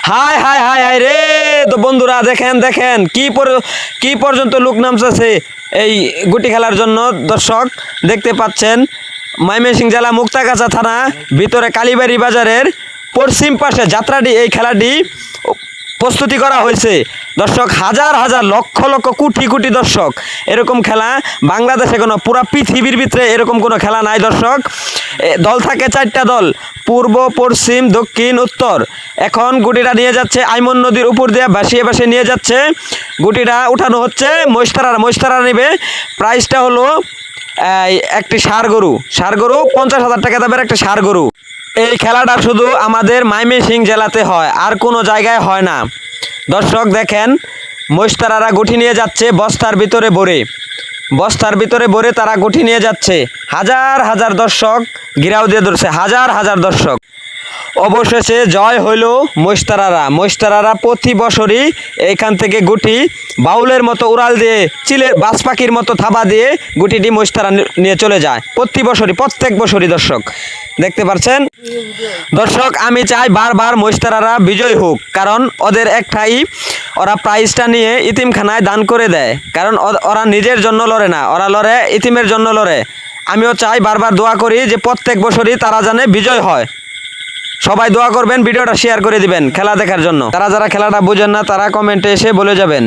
হায় হায় হায় হায় রে। তো বন্ধুরা দেখেন দেখেন কি পর্যন্ত লোক নামছে এই গুটি খেলার জন্য। দর্শক দেখতে পাচ্ছেন ময়মনসিংহ জেলা মুক্তাগাছা থানা ভিতরে কালীবাড়ি বাজারের পশ্চিম পাশে যাত্রাটি এই খেলাটি প্রস্তুতি করা হয়েছে। দর্শক হাজার হাজার লক্ষ লক্ষ কোটি কোটি দর্শক, এরকম খেলা বাংলাদেশে কোনো পুরা পৃথিবীর ভিতরে এরকম কোনো খেলা নাই। দর্শক দল থাকে 4টা দল, পূর্ব পশ্চিম দক্ষিণ উত্তর। এখন গুটিটা নিয়ে যাচ্ছে আইমন নদীর উপর দিয়ে ভাসিয়ে ভাসিয়ে নিয়ে যাচ্ছে। গুটিটা উঠানো হচ্ছে মহিষতারা নেবে। প্রাইসটা হলো একটি ষাঁড় গরু 50,000 টাকা দামের একটা ষাঁড় গরু। এই খেলাটা শুধু আমাদের ময়মনসিংহ জেলাতে হয়, আর কোনো জায়গায় হয় না। দর্শক দেখেন মহিষতারারা গুটি নিয়ে যাচ্ছে বস্তার ভিতরে ভরে তারা গুটি নিয়ে যাচ্ছে। হাজার হাজার দর্শক গিরাও দিয়ে ধরছে, হাজার হাজার দর্শক। অবশেষে জয় হইল মহিষতারারা প্রতি বছরই এইখান থেকে গুটি বাউলের মতো উড়াল দিয়ে চিলের বাজ পাখির মতো থাবা দিয়ে গুটিটি মহিষতারা নিয়ে চলে যায় প্রত্যেক বছরই। দর্শক দেখতে পাচ্ছেন। দর্শক আমি চাই বারবার মহিষতারারা বিজয় হোক, কারণ ওদের একটাই, ওরা প্রাইজটা নিয়ে ইতিমখানায় দান করে দেয়। কারণ ওরা নিজের জন্য লড়ে না, ওরা লড়ে ইতিমের জন্য লড়ে। আমিও চাই, বারবার দোয়া করি যে প্রত্যেক বছরই তারা জানে বিজয় হয়। সবাই দোয়া করবেন, ভিডিওটা শেয়ার করে দিবেন খেলা দেখার জন্য। যারা খেলাটা বুঝেন না তারা কমেন্টে এসে বলে যাবেন।